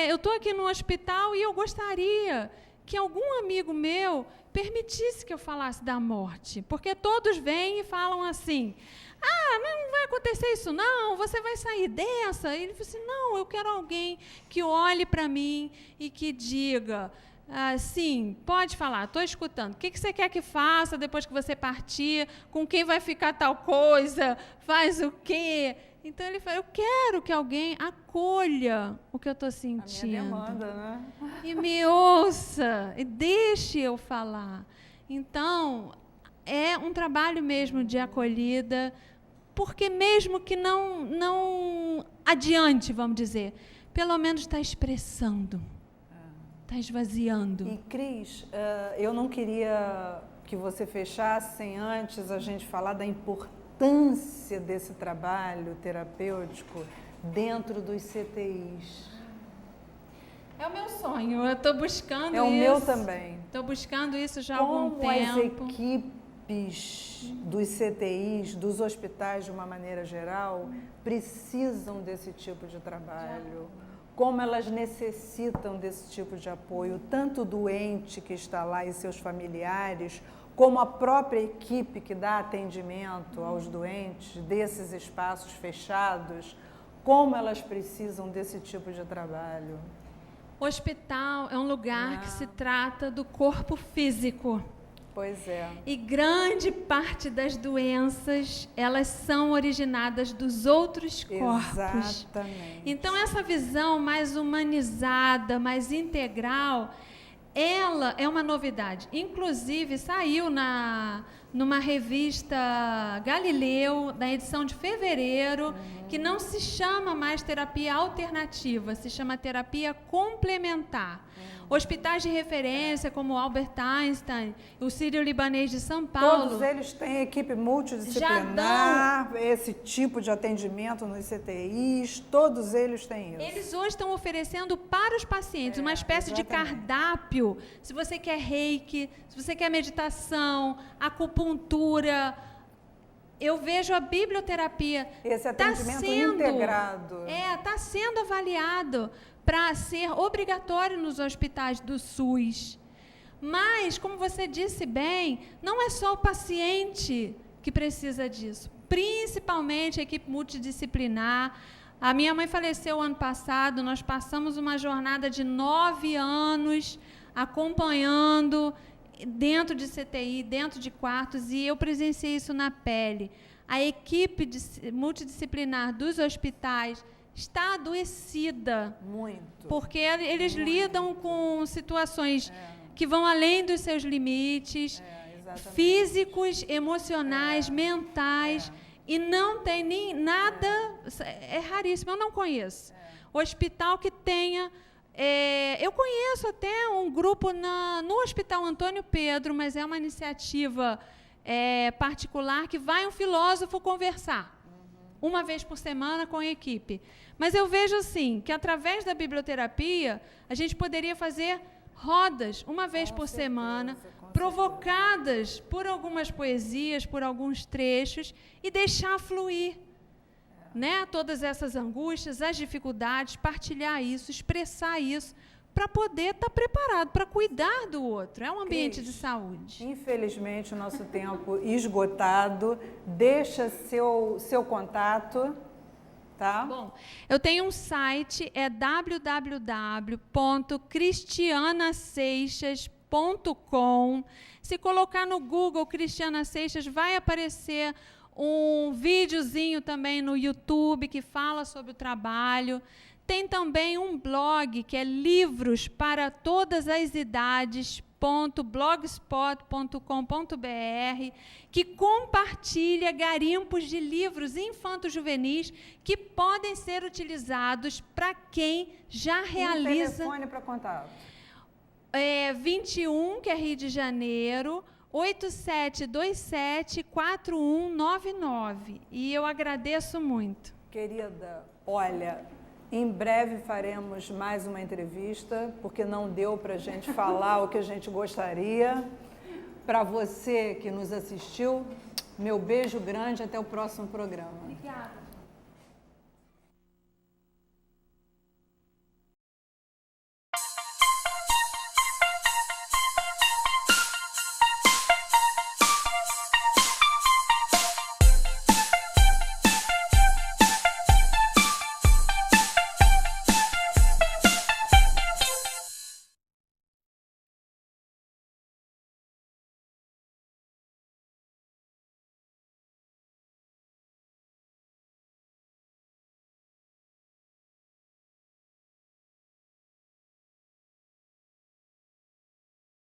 eu estou aqui no hospital e eu gostaria que algum amigo meu permitisse que eu falasse da morte, porque todos vêm e falam assim, não vai acontecer isso não, você vai sair dessa. E ele falou assim, não, eu quero alguém que olhe para mim e que diga, sim, pode falar, estou escutando, o que você quer que faça depois que você partir, com quem vai ficar tal coisa, faz o quê? Então, ele fala, eu quero que alguém acolha o que eu estou sentindo. A minha demanda, né? E me ouça, e deixe eu falar. Então, é um trabalho mesmo de acolhida, porque mesmo que não adiante, vamos dizer, pelo menos está expressando, está esvaziando. E, Cris, eu não queria que você fechasse sem antes a gente falar da importância desse trabalho terapêutico dentro dos CTIs. É o meu sonho, eu estou buscando isso. É o meu também. Estou buscando isso já há algum tempo. Como as equipes dos CTIs, dos hospitais de uma maneira geral, precisam desse tipo de trabalho. Como elas necessitam desse tipo de apoio, tanto o doente que está lá e seus familiares, como a própria equipe que dá atendimento aos doentes desses espaços fechados, como elas precisam desse tipo de trabalho. O hospital é um lugar que se trata do corpo físico. Pois é. E grande parte das doenças, elas são originadas dos outros corpos. Exatamente. Então, essa visão mais humanizada, mais integral, ela é uma novidade. Inclusive, saiu numa revista Galileu, na edição de fevereiro, que não se chama mais terapia alternativa, se chama terapia complementar. Hospitais de referência, como o Albert Einstein, o Sírio-Libanês de São Paulo... Todos eles têm equipe multidisciplinar, esse tipo de atendimento nos CTIs, todos eles têm isso. Eles hoje estão oferecendo para os pacientes uma espécie de cardápio. Se você quer reiki, se você quer meditação, acupuntura... Eu vejo a biblioterapia... Esse atendimento integrado. Está sendo avaliado para ser obrigatório nos hospitais do SUS. Mas, como você disse bem, não é só o paciente que precisa disso. Principalmente a equipe multidisciplinar. A minha mãe faleceu ano passado, nós passamos uma jornada de 9 anos acompanhando dentro de CTI, dentro de quartos, e eu presenciei isso na pele. A equipe multidisciplinar dos hospitais está adoecida. Muito. Porque eles lidam com situações que vão além dos seus limites, físicos, emocionais, mentais, e não tem nem nada, é raríssimo, eu não conheço. Hospital que tenha Eu conheço até um grupo no Hospital Antônio Pedro, mas é uma iniciativa particular, que vai um filósofo conversar, uma vez por semana com a equipe. Mas eu vejo assim, que através da biblioterapia, a gente poderia fazer rodas, uma vez por semana, provocadas por algumas poesias, por alguns trechos, e deixar fluir, né, todas essas angústias, as dificuldades, partilhar isso, expressar isso, para poder estar preparado para cuidar do outro. É um ambiente de saúde. Infelizmente, o nosso tempo esgotado. Deixa seu contato, tá? Bom, eu tenho um site, é www.cristianaseixas.com. Se colocar no Google Cristiana Seixas, vai aparecer um videozinho também no YouTube que fala sobre o trabalho. Tem também um blog que é livros para todas as idades.blogspot.com.br, que compartilha garimpos de livros infanto-juvenis que podem ser utilizados para quem já realiza... Telefone para contato. 21, que é Rio de Janeiro, 8727-4199. E eu agradeço muito. Querida, olha, em breve faremos mais uma entrevista, porque não deu para a gente falar o que a gente gostaria. Para você que nos assistiu, meu beijo grande, até o próximo programa. Obrigada.